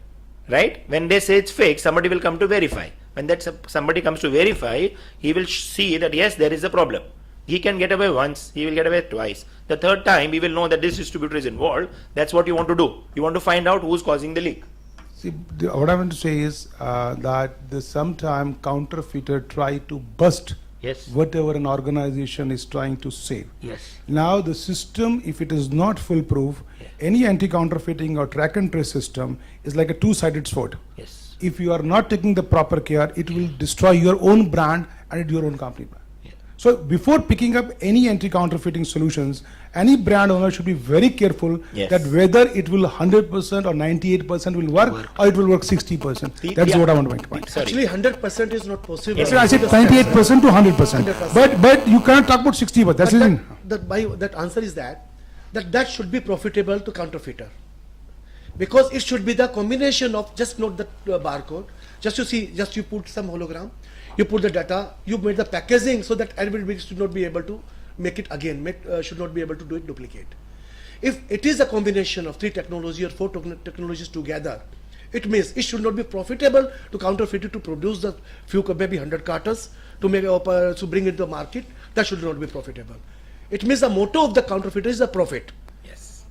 right? When they say it's fake, somebody will come to verify. When somebody comes to verify, he will see that yes, there is a problem. He can get away once, he will get away twice. The third time, he will know that this distributor is involved. That's what you want to do. You want to find out who's causing the leak. See, what I want to say is that sometime counterfeiter try to bust Yes. whatever an organization is trying to save. Yes. Now the system, if it is not foolproof, any anti-counterfeiting or track and trace system is like a two-sided sword. Yes. If you are not taking the proper care, it will destroy your own brand and your own company brand. So before picking up any anti-counterfeiting solutions, any brand owner should be very careful Yes. that whether it will 100% or 98% will work or it will work 60%. That's yeah. what I want to make a point. Sorry. Actually, 100% is not possible. Yes, So I said 98% to 100%. But you cannot talk about 60%. That's But it. that answer is that should be profitable to counterfeiter, because it should be the combination of just not the barcode, just you put some hologram, you put the data, you made the packaging so that everybody should not be able to make it again, should not be able to do it duplicate. If it is a combination of 3 technology or 4 technologies together, it means it should not be profitable to counterfeiter to produce the few, maybe 100 cartons to bring it to the market. That should not be profitable. It means the motto of the counterfeiter is the profit. Yes.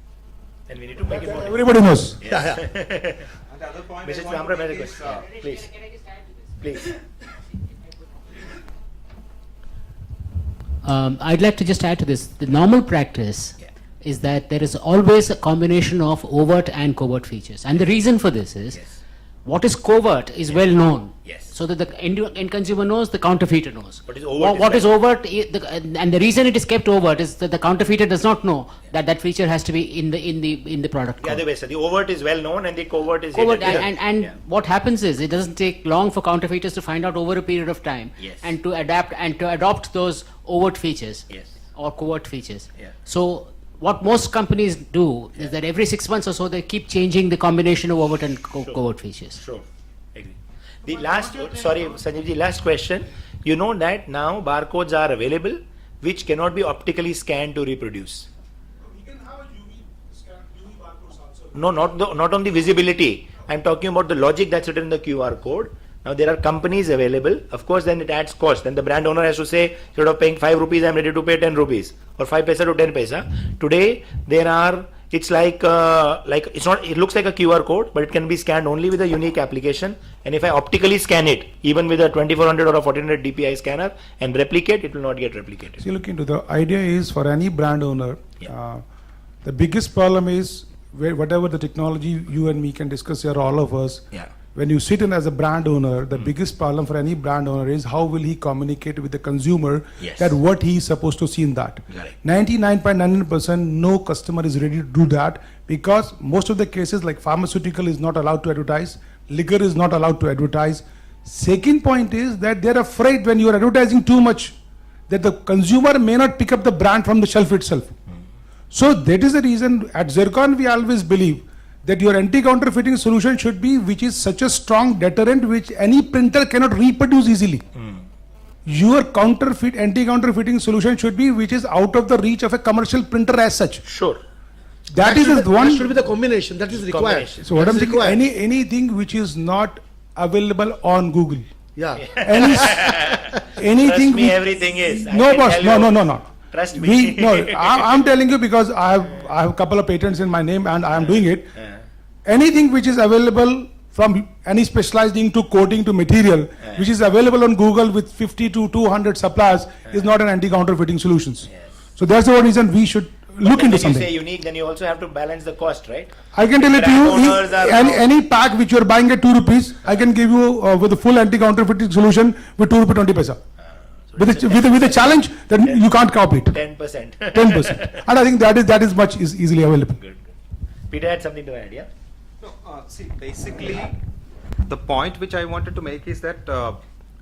And we need to make it more. Everybody knows. Yeah. Mrs. Chamra, may I request? Please. Please. I'd like to just add to this. The normal practice is that there is always a combination of overt and covert features. And the reason for this is, Yes. what is covert is well known. Yes. So that the end consumer knows, the counterfeiter knows. What is overt What is is overt, and the reason it is kept overt is that the counterfeiter does not know that that feature has to be in the product The code. other way, sir. The overt is well known and the covert is Covert, hidden. and Yeah. what happens is it doesn't take long for counterfeiters to find out over a period of time Yes. and to adapt and to adopt those overt features Yes. or covert features. Yeah. So what most companies do is that every 6 months or so they keep changing the combination of overt and covert features. Sure. Agree. The last, sorry, Sanjeev, last question. You know that now barcodes are available which cannot be optically scanned to reproduce. No, not on the visibility. I'm talking about the logic that's written in the QR code. Now there are companies available. Of course, then it adds cost. Then the brand owner has to say, instead of paying 5 rupees, I'm ready to pay 10 rupees or 5 paisa to 10 paisa. Today there are. It's like it's not. It looks like a QR code, but it can be scanned only with a unique application. And if I optically scan it, even with a 2400 or a 1400 DPI scanner, and replicate, it will not get replicated. See, look into the idea is for any brand owner, Yeah. the biggest problem is whatever the technology you and me can discuss here, all of us. Yeah. When you sit in as a brand owner, the biggest problem for any brand owner is how will he communicate with the consumer Yes. that what he is supposed to see in that. Correct. 99.99% no customer is ready to do that because most of the cases like pharmaceutical is not allowed to advertise, liquor is not allowed to advertise. Second point is that they're afraid when you are advertising too much that the consumer may not pick up the brand from the shelf itself. So that is the reason at Zircon we always believe that your anti-counterfeiting solution should be which is such a strong deterrent which any printer cannot reproduce easily. Your anti-counterfeiting solution should be which is out of the reach of a commercial printer as such. Sure. That is the one. That should be the combination. That is required. Combination. So what That I'm is thinking, required. anything which is not available on Google. Yeah. Any, anything. Trust me, which- everything is. I No, can boss. tell No, you. no. Trust me. I'm telling you because I have a couple of patents in my name and I am doing it. Anything which is available from any specialized ink to coating to material, which is available on Google with 50 to 200 suppliers, is not an anti-counterfeiting solutions. So that's the one reason we should look into When you something. say unique, then you also have to balance the cost, right? I can tell it to Brand you, owners are any pack which you are buying at 2 rupees, I can give you with a full anti-counterfeiting solution with 2 rupee 20 paisa. With a challenge that you can't copy it, 10%. 10%. And I think that is much is easily available. Good. Peter had something to add, yeah? No, see, basically, the point which I wanted to make is that,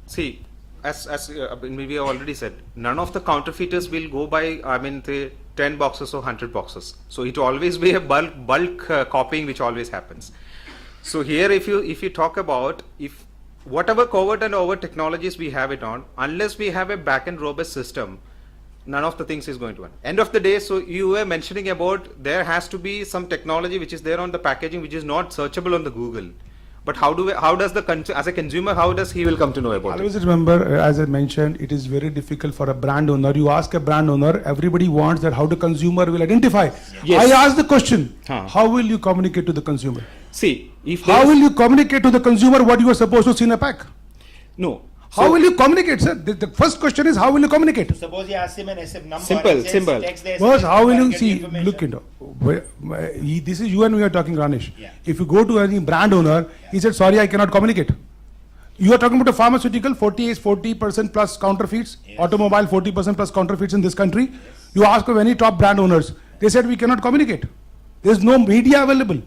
see, as we have already said, none of the counterfeiters will go by, I mean, the 10 boxes or 100 boxes. So it always be a bulk copying which always happens. So here, if you talk about if whatever covert and overt technologies we have it on, unless we have a back-end robust system, none of the things is going to run. End of the day, so you were mentioning about there has to be some technology which is there on the packaging which is not searchable on the Google. But how does as a consumer, how does he will come to know about it? Always remember, as I mentioned, it is very difficult for a brand owner. You ask a brand owner, everybody wants that how the consumer will identify. Yes. I ask the question, Huh. how will you communicate to the consumer? See, if How there will is- you communicate to the consumer what you are supposed to see in a pack? no. How So- will you communicate, sir? The first question is how will you communicate? Suppose you ask him an SM number. Simple, and says, simple. text the First, SMS how will number you and get the see, information. look into, this is you and we are talking, Ranesh. Yeah. If you go to any brand owner, he said, sorry, I cannot communicate. You are talking about a pharmaceutical, 40% plus counterfeits, automobile 40% plus counterfeits in this country. You ask of any top brand owners, they said we cannot communicate. There is no media available.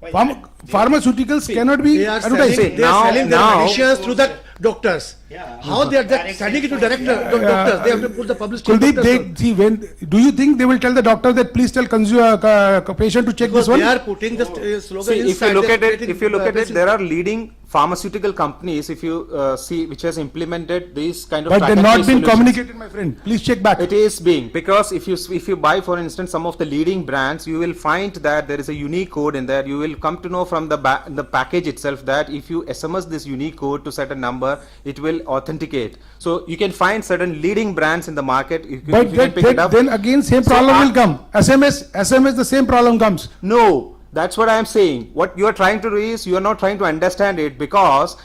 Why is that? Pharmaceuticals cannot be They are advertised. selling, they now- are selling their now- medicines through the doctors. Yeah. How they are Direct sending it to sales, doctors? They have to put the publicity. on Kuldeep, doctors. they see do you think they will tell the doctor that please tell patient to check Because this one? they are putting the slogan See, if inside. you look they are at it, creating, if you look at it, business. there are leading pharmaceutical companies. If you see, which has implemented these kind of. But track they're and not trace been solutions. communicated, my friend. Please check back. It is being, because if you buy, for instance, some of the leading brands, you will find that there is a unique code in there. You will come to know from the package itself that if you SMS this unique code to set a number, it will authenticate. So you can find certain leading brands in the market. If But you can pick it up. then again same So problem I- will come. SMS the same problem comes. No, that's what I am saying. What you are trying to do is you are not trying to understand it, because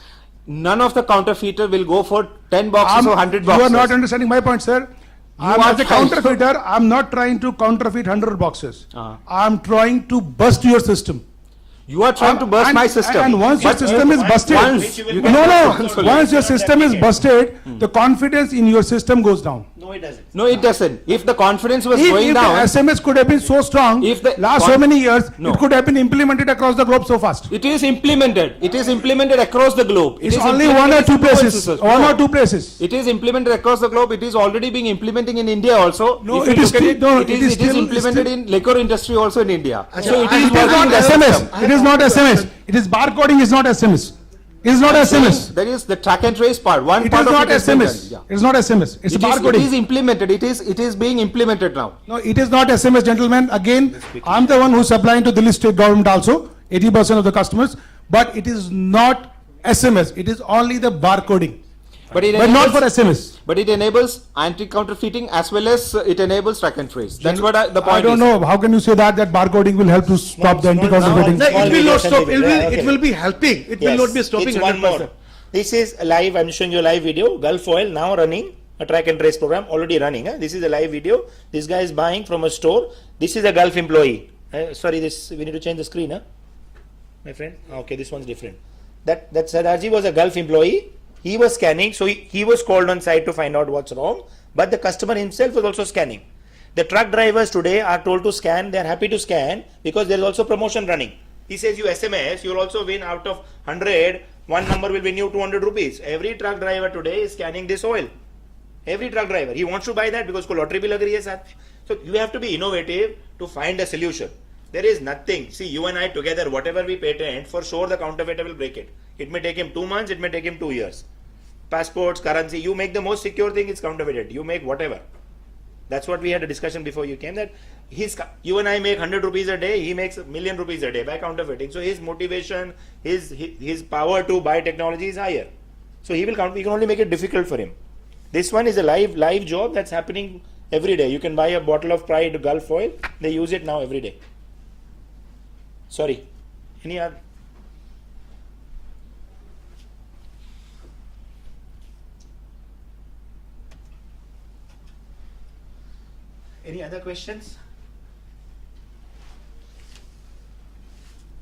none of the counterfeiter will go for 10 boxes or 100 boxes. You are not understanding my point, sir. I'm are as a trying to- counterfeiter, I'm not trying to counterfeit 100 boxes. Ah. I'm trying to bust your system. You are trying to burst And- my system. And once your But system is busted, once you can- no, once your system is busted, the confidence in your system goes down. No, it doesn't. No, it doesn't. If the confidence was If going the down, SMS could have been so strong, If the last con- so many years, No. it could have been implemented across the globe so fast. it is implemented. It is implemented across the globe. It It's is only one or implemented two in places, instances. one No. or two places. It is implemented across the globe. It is already being implementing in India also. No, If you it is look at still- no, it it is is it is still- implemented still- in liquor industry also in India. So it It is is working not in the SMS, system. it is not SMS, it is barcoding is not SMS. It is not SMS. There is the track and trace part. One It part is of not it is being done. SMS, Yeah. it is not SMS, it's It is barcoding. implemented. It is being implemented now. No, it is not SMS, gentlemen. Again, I'm the one who's supplying to Delhi state government also, 80% of the customers, but it is not SMS, it is only the barcoding, But it but not for enables, SMS. but it enables anti-counterfeiting as well as it enables track and trace. That's what the point I don't is. know, how can you say that barcoding will help to stop the small- anti-counterfeiting? No, Small it will video not stop, can be there. it Okay. will be helping, it will Yes, not be stopping it's one 100%. more. This is live. I'm showing you a live video. Gulf Oil now running a track and trace program, already running. This is a live video. This guy is buying from a store. This is a Gulf employee. Sorry, this we need to change the screen, my friend. Okay, this one's different. That Sardarji was a Gulf employee. He was scanning, so he was called on site to find out what's wrong. But the customer himself was also scanning. The truck drivers today are told to scan. They are happy to scan because there is also promotion running. He says you SMS, you will also win out of 100. One number will win you 200 rupees. Every truck driver today is scanning this oil. Every truck driver, he wants to buy that because उसको lottery भी लग रही है साथ में. So you have to be innovative to find a solution. There is nothing. See, you and I together, whatever we patent, for sure the counterfeiter will break it. It may take him 2 months, it may take him 2 years. Passports, currency, you make the most secure thing, it's counterfeited. You make whatever. That's what we had a discussion before you came, that you and I make 100 rupees a day, he makes $1,000,000 rupees a day by counterfeiting. So his motivation, his power to buy technology is higher. So we can only make it difficult for him. This one is a live job that's happening every day. You can buy a bottle of Pride Gulf oil, they use it now every day. Sorry. Any other? Any other questions?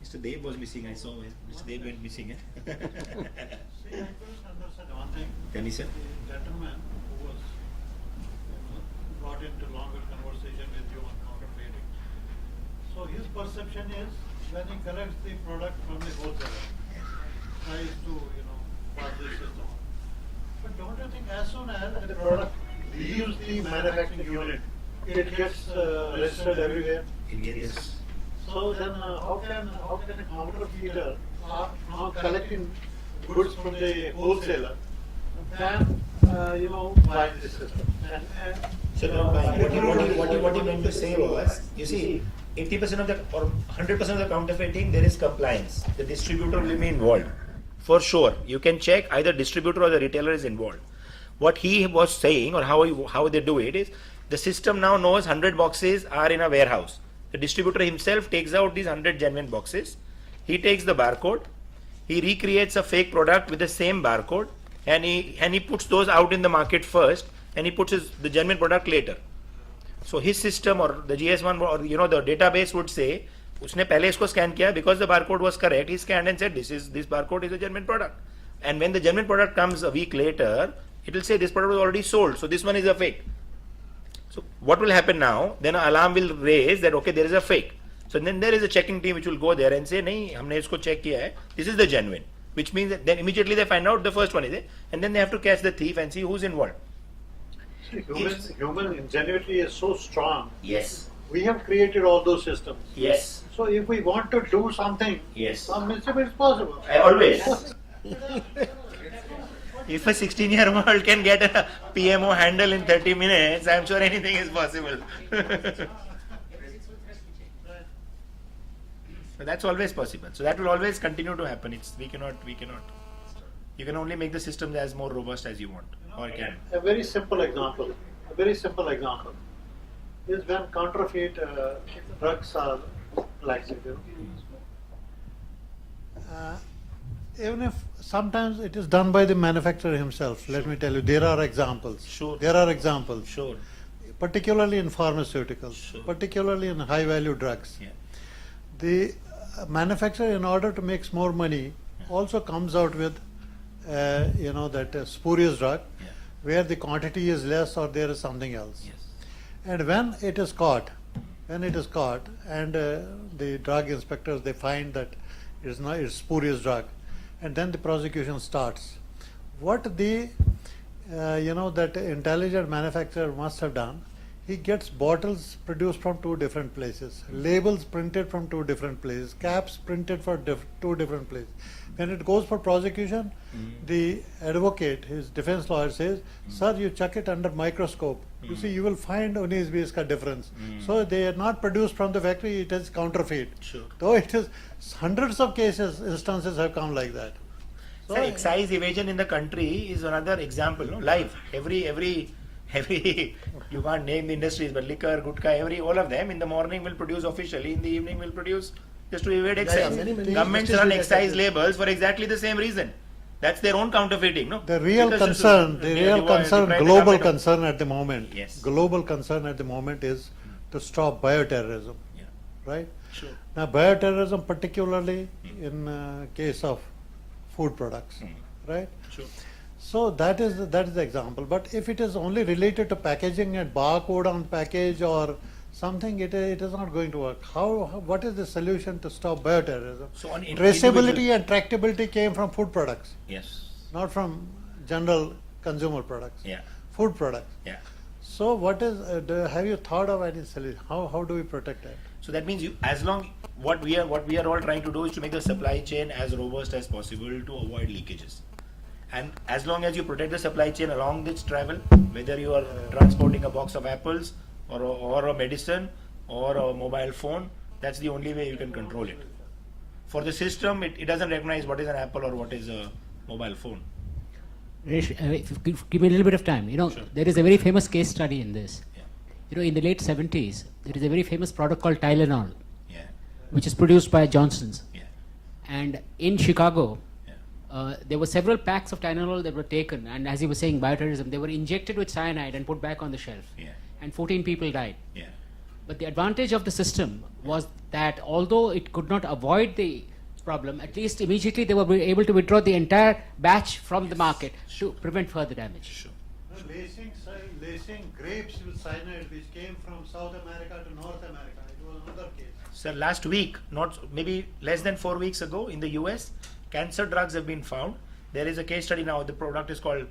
Mr. Dev was missing, I saw him. Mr. Dev went missing. See, I couldn't understand one thing. Tell me, sir. The gentleman who was got into longer conversation with you on counterfeiting. So his perception is when he collects the product from the wholesaler, tries to, pass the system. But don't you think as soon as the product leaves the manufacturing unit, it gets registered everywhere? Yes. So then how can a counterfeiter now collecting goods from the wholesaler can buy the system? So not buying. What he meant to say was, you see, 80% of the or 100% of the counterfeiting, there is compliance. The distributor will be involved. For sure. You can check either distributor or the retailer is involved. What he was saying or how they do it is, the system now knows 100 boxes are in a warehouse. The distributor himself takes out these 100 genuine boxes. He takes the barcode. He recreates a fake product with the same barcode, and he puts those out in the market first, and he puts the genuine product later. So his system or the GS1 or the database would say, उसने पहले इसको scan किया because the barcode was correct. He scanned and said this barcode is a genuine product. And when the genuine product comes a week later, it will say this product was already sold. So this one is a fake. So what will happen now? Then an alarm will raise that okay, there is a fake. So then there is a checking team which will go there and say, नहीं, हमने इसको check किया है. This is the genuine. Which means that then immediately they find out the first one is it, and then they have to catch the thief and see who's involved. See, human ingenuity is so strong. Yes. We have created all those systems. Yes. So if we want to do something, Yes. some mischief is possible. Always. If a 16-year-old can get a PMO handle in 30 minutes, I'm sure anything is possible. But that's always possible. So that will always continue to happen. We cannot. You can only make the systems as more robust as you want, or can. A very simple example is when counterfeit drugs are laxative. Even if sometimes it is done by the manufacturer himself, let me tell you, there are examples. Sure. There are examples. Sure. Particularly in pharmaceuticals, Sure. particularly in high value drugs. Yeah. The a manufacturer, in order to make more money, also comes out with, that spurious drug, where the quantity is less or there is something else. And when it is caught, and the drug inspectors, they find that it's spurious drug, and then the prosecution starts. What the that intelligent manufacturer must have done, he gets bottles produced from two different places, labels printed from two different places, caps printed for two different places. When it goes for prosecution, the advocate, his defense lawyer says, sir, you check it under microscope. You see, you will find 19-20 ka difference. So they are not produced from the factory, it is counterfeit. Sure. Though it is hundreds of instances have come like that. So excise evasion in the country is another example, no? Live. Every you can't name the industries, but liquor, gutka, all of them in the morning will produce officially, in the evening will produce just to evade excise. many Governments industries run do that. excise labels for exactly the same reason. That's their own counterfeiting, no? The real Because concern, they deprive the global government of- concern at the moment, Yes. global concern at the moment is to stop bioterrorism, Yeah. right? Sure. Now, bioterrorism, particularly in case of food products, right? Sure. So that is the example. But if it is only related to packaging and barcode on package or something, it is not going to work. What is the solution to stop bioterrorism? So on Traceability and tractability came from food products, Yes. not from general consumer products. Yeah. Food products. Yeah. So what is? Have you thought of any solution? How do we protect that? So that means what we are all trying to do is to make the supply chain as robust as possible to avoid leakages. And as long as you protect the supply chain along its travel, whether you are transporting a box of apples or a medicine or a mobile phone, that's the only way you can control it. For the system, it doesn't recognize what is an apple or what is a mobile phone. Rish, if you give me a little bit of time. Sure. There is a very famous case study in this. Yeah. In the late 70s, there is a very famous product called Tylenol, Yeah. which is produced by Johnson's. Yeah. And in Chicago, Yeah. there were several packs of Tylenol that were taken, and as you were saying, bioterrorism, they were injected with cyanide and put back on the shelf. Yeah. And 14 people died. Yeah. But the advantage of the system was that although it could not avoid the problem, at least immediately they were able to withdraw the entire batch from the market to prevent further damage. Sure. Lacing grapes with cyanide, which came from South America to North America, it was another case. Sir, last week, not maybe less than 4 weeks ago, in the US, cancer drugs have been found. There is a case study now. The product is called,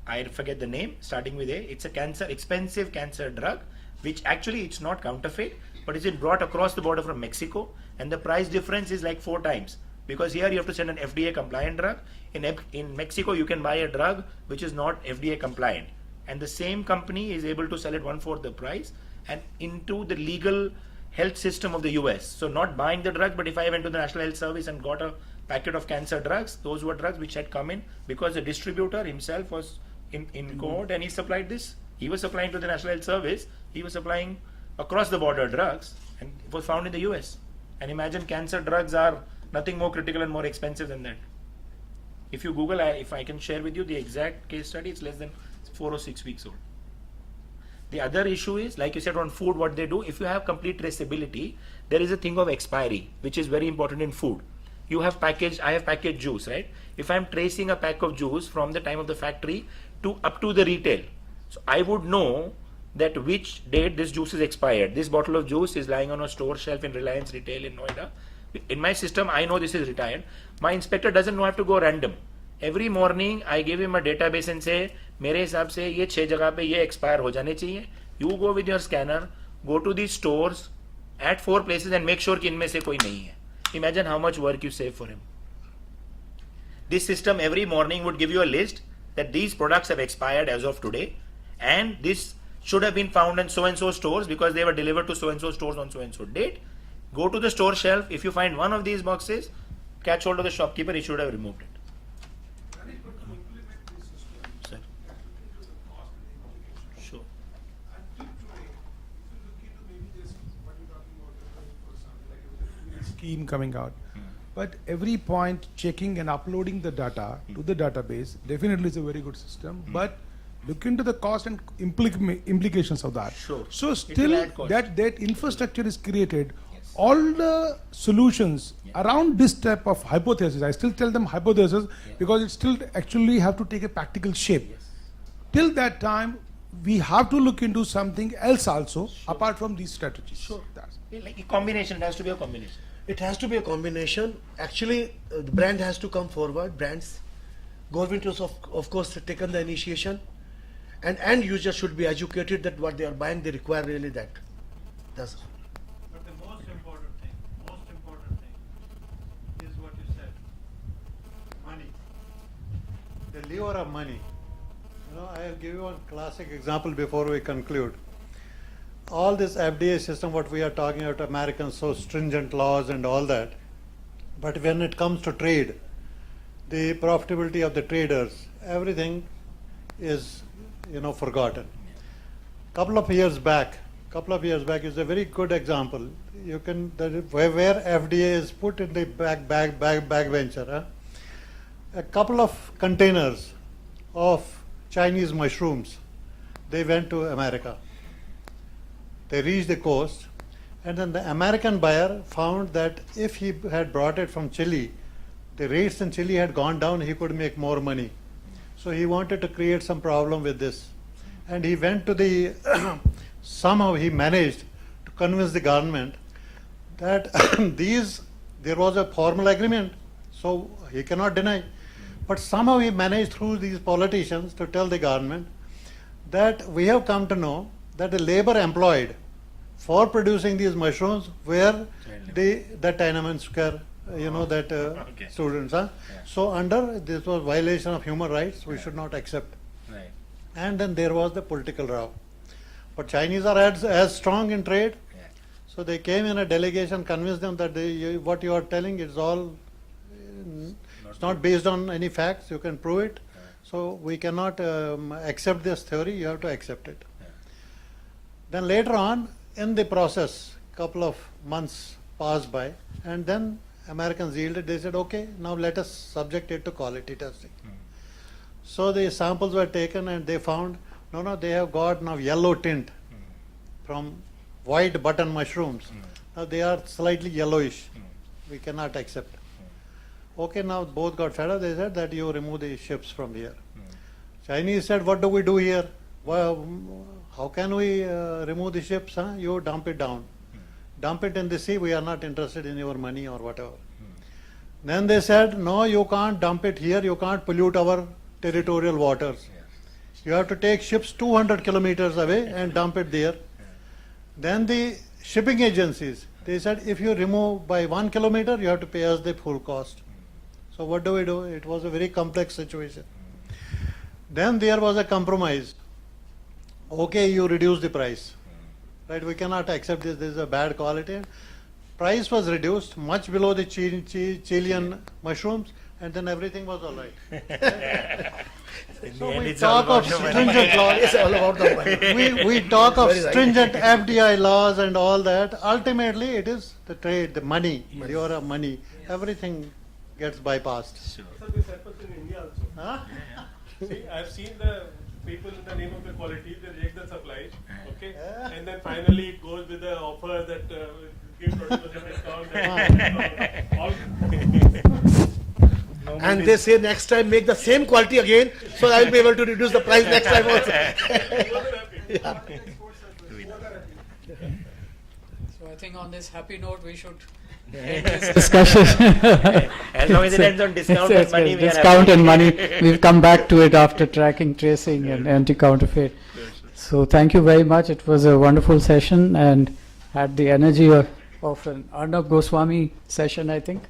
I forget the name, starting with A. It's a expensive cancer drug, which actually it's not counterfeit, but it's been brought across the border from Mexico, and the price difference is like 4 times. Because here you have to send an FDA compliant drug. In Mexico, you can buy a drug which is not FDA compliant, and the same company is able to sell it 1/4 the price and into the legal health system of the US. So not buying the drug, but if I went to the National Health Service and got a packet of cancer drugs, those were drugs which had come in because the distributor himself was in court and he supplied this. He was supplying to the National Health Service, he was supplying across the border drugs, and it was found in the US. And imagine cancer drugs are nothing more critical and more expensive than that. If you Google, if I can share with you the exact case study, it's less than 4 or 6 weeks old. The other issue is, like you said, on food, what they do, if you have complete traceability, there is a thing of expiry, which is very important in food. I have packaged juice, right? If I'm tracing a pack of juice from the time of the factory to up to the retail, so I would know that which date this juice is expired. This bottle of juice is lying on a store shelf in Reliance Retail in Noida. In my system, I know this is retired. My inspector doesn't have to go random. Every morning, I give him a database and say, मेरे हिसाब से ये 6 जगह पे ये expire हो जाने चाहिए. You go with your scanner, go to these stores at 4 places and make sure कि इनमें से कोई नहीं है. Imagine how much work you save for him. This system every morning would give you a list that these products have expired as of today, and this should have been found in so and so stores because they were delivered to so and so stores on so and so date. Go to the store shelf. If you find one of these boxes, catch hold of the shopkeeper. He should have removed it. Sir. Sure. Scheme coming out. But every point checking and uploading the data to the database definitely is a very good system. But look into the cost and implications of that. Sure. So It will still add cost. that infrastructure is created. Yes. all the solutions around this type of hypothesis, I still tell them hypothesis because it still actually have to take a practical shape. Till that time, we have to look into something else also apart from these strategies. Sure. That's- Like a combination, it has to be a combination. It has to be a combination. Actually, the brand has to come forward, brands. Government has of course taken the initiation, and end users should be educated that what they are buying, they require really that. That's But the most important thing is what you said, money. The lever of money. You know, I'll give you one classic example before we conclude. All this FDA system, what we are talking about, Americans, so stringent laws and all that, but when it comes to trade, the profitability of the traders, everything is, forgotten. Couple of years back is a very good example. You can, where FDA is put in the back venture, a couple of containers of Chinese mushrooms, they went to America. They reached the coast, and then the American buyer found that if he had brought it from Chile, the rates in Chile had gone down, he could make more money. So he wanted to create some problem with this. And he went to the, somehow he managed to convince the government that there was a formal agreement, so he cannot deny. But somehow he managed through these politicians to tell the government that we have come to know that the labor employed for producing these mushrooms were the Tiananmen Square, students. So under this was violation of human rights, we should not accept. Right. And then there was the political row. But Chinese are as strong in trade, so they came in a delegation, convinced them that what you are telling is all, it's not based on any facts, you can prove it. So we cannot accept this theory, you have to accept it. Then later on, in the process, couple of months passed by, and then Americans yielded, they said, okay, now let us subject it to quality testing. So the samples were taken and they found, no, they have got now yellow tint from white button mushrooms. Now they are slightly yellowish. We cannot accept. Okay, now both got fed up. They said that you remove the ships from here. Chinese said, what do we do here? Well, how can we remove the ships? You dump it down. Dump it in the sea. We are not interested in your money or whatever. Then they said, no, you can't dump it here. You can't pollute our territorial waters. You have to take ships 200 kilometers away and dump it there. Then the shipping agencies, they said, if you remove by 1 kilometer, you have to pay us the full cost. So what do we do? It was a very complex situation. Then there was a compromise. Okay, you reduce the price. Right, we cannot accept this is a bad quality. Price was reduced much below the Chilean mushrooms, and then everything was all right. So we talk of stringent laws. It's all about the money. We talk of Very right. stringent FDI laws and all that. Ultimately, it is the trade, the money, your money. Everything gets bypassed. So this happens in India also. Huh? See, I've seen the people in the name of the quality, they reject the supply, okay? And then finally it goes with the offer that give 20% discount. and they say next time make the same quality again, so I will be able to reduce the price next time also. So I think on this happy note, we should Discussion. As long as it ends on discount and money, we are Discount happy. and money. We'll come back to it after tracking, tracing, and anti-counterfeit. So thank you very much. It was a wonderful session and had the energy of an Arnab Goswami session, I think.